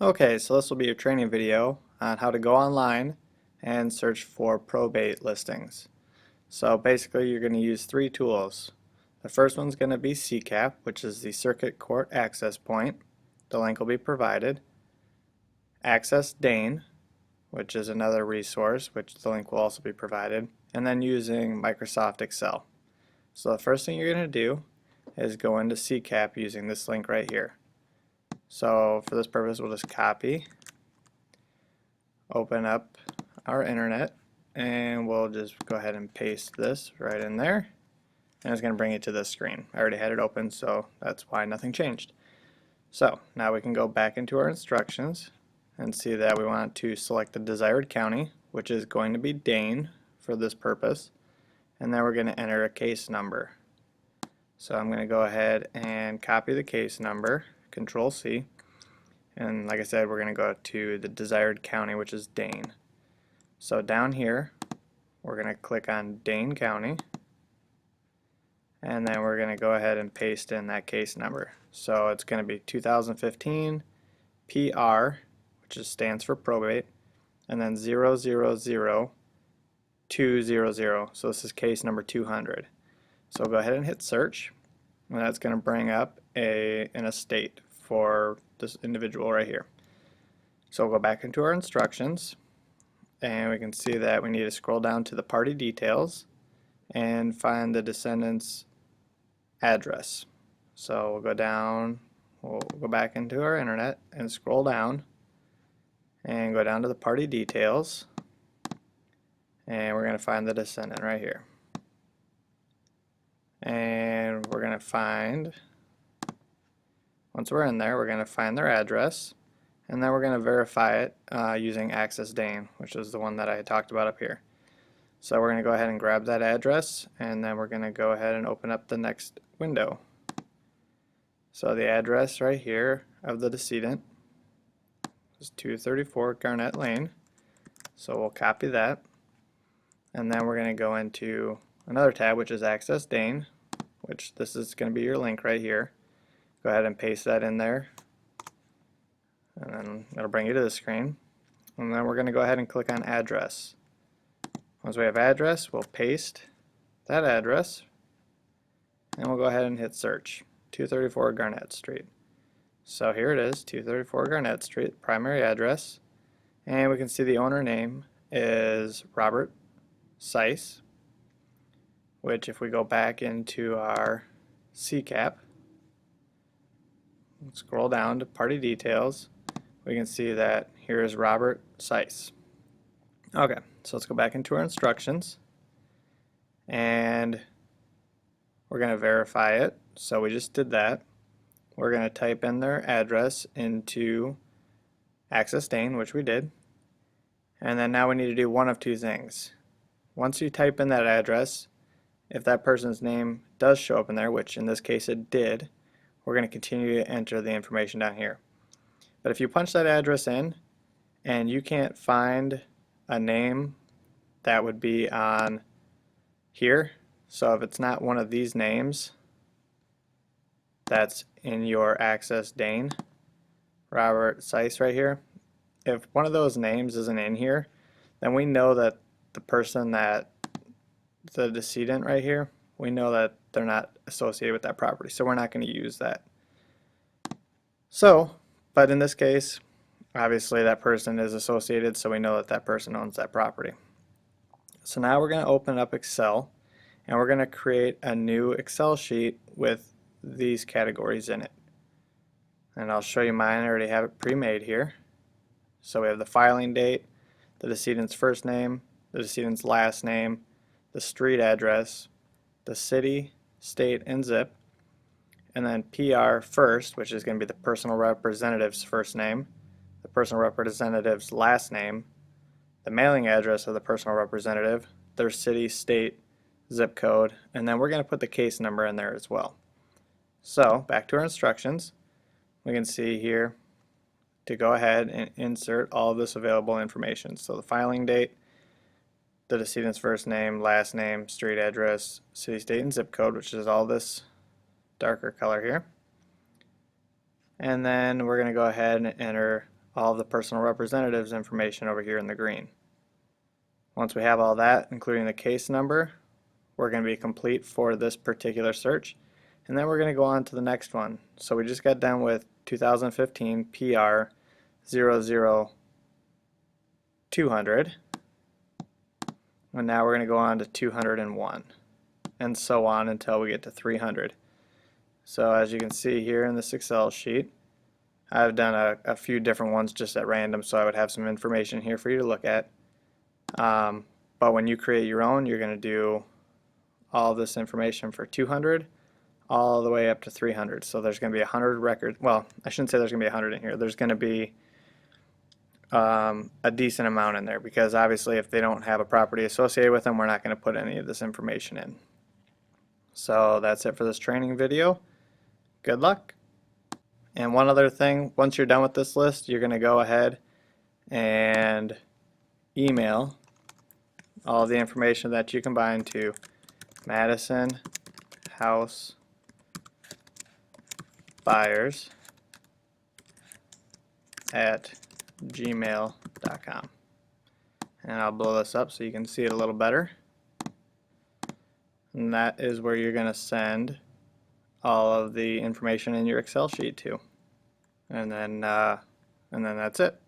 Okay, so this will be a training video on how to go online and search for probate listings. So basically you're going to use three tools. The first one's going to be CCAP, which is the Circuit Court Access Point. The link will be provided. Access Dane, which is another resource, which the link will also be provided. And then using Microsoft Excel. So the first thing you're going to do is go into CCAP using this link right here. So for this purpose we'll just copy, open up our internet, and we'll just go ahead and paste this right in there, and it's going to bring you to this screen. I already had it open, so that's why nothing changed. So now we can go back into our instructions and see that we want to select the desired county, which is going to be Dane for this purpose, and then we're going to enter a case number. So I'm going to go ahead and copy the case number, Control C, and like I said, we're going to go to the desired county, which is Dane. So down here we're going to click on Dane County, and then we're going to go ahead and paste in that case number. So it's going to be 2015 PR, which stands for probate, and then 000200. So this is case number 200. So go ahead and hit search, and that's going to bring up an estate for this individual right here. So we'll go back into our instructions, and we can see that we need to scroll down to the party details and find the descendant's address. So we'll go down, we'll go back into our internet and scroll down and go down to the party details, and we're going to find the descendant right here. And we're going to find, once we're in there, we're going to find their address, and then we're going to verify it using Access Dane, which is the one that I had talked about up here. So we're going to go ahead and grab that address, and then we're going to go ahead and open up the next window. So the address right here of the decedent is 234 Garnett Lane. So we'll copy that, and then we're going to go into another tab, which is Access Dane, which this is going to be your link right here. Go ahead and paste that in there, and then it'll bring you to the screen. And then we're going to go ahead and click on address. Once we have address, we'll paste that address, and we'll go ahead and hit search. 234 Garnett Street. So here it is, 234 Garnett Street, primary address, and we can see the owner name is Robert Seiss, which if we go back into our CCAP, scroll down to party details, we can see that here is Robert Seiss. Okay, so let's go back into our instructions, and we're going to verify it. So we just did that. We're going to type in their address into Access Dane, which we did, and then now we need to do one of two things. Once you type in that address, if that person's name does show up in there, which in this case it did, we're going to continue to enter the information down here. But if you punch that address in and you can't find a name that would be on here, so if it's not one of these names that's in your Access Dane, Robert Seiss right here, if one of those names isn't in here, then we know that the person that the decedent right here, we know that they're not associated with that property, so we're not going to use that. So, but in this case, obviously that person is associated, so we know that that person owns that property. So now we're going to open up Excel, and we're going to create a new Excel sheet with these categories in it. And I'll show you mine. I already have it pre-made here. So we have the filing date, the decedent's first name, the decedent's last name, the street address, the city, state, and zip, and then PR first, which is going to be the personal representative's first name, the personal representative's last name, the mailing address of the personal representative, their city, state, zip code, and then we're going to put the case number in there as well. So back to our instructions, we can see here to go ahead and insert all of this available information. So the filing date, the decedent's first name, last name, street address, city, state, and zip code, which is all this darker color here. And then we're going to go ahead and enter all of the personal representatives information over here in the green. Once we have all that, including the case number, we're going to be complete for this particular search. And then we're going to go on to the next one. So we just got done with 2015 PR 00200. And now we're going to go on to 201. And so on until we get to 300. So as you can see here in this Excel sheet, I've done a few different ones just at random, so I would have some information here for you to look at. But when you create your own, you're going to do all of this information for 200 all the way up to 300. So there's going to be 100 records. Well, I shouldn't say there's going to be 100 in here. There's going to be a decent amount in there, because obviously if they don't have a property associated with them, we're not going to put any of this information in. So that's it for this training video. Good luck. And one other thing, once you're done with this list, you're going to go ahead and email all the information that you combine to Madison House Buyers at gmail.com. And I'll blow this up so you can see it a little better. And that is where you're going to send all of the information in your Excel sheet to. And then that's it.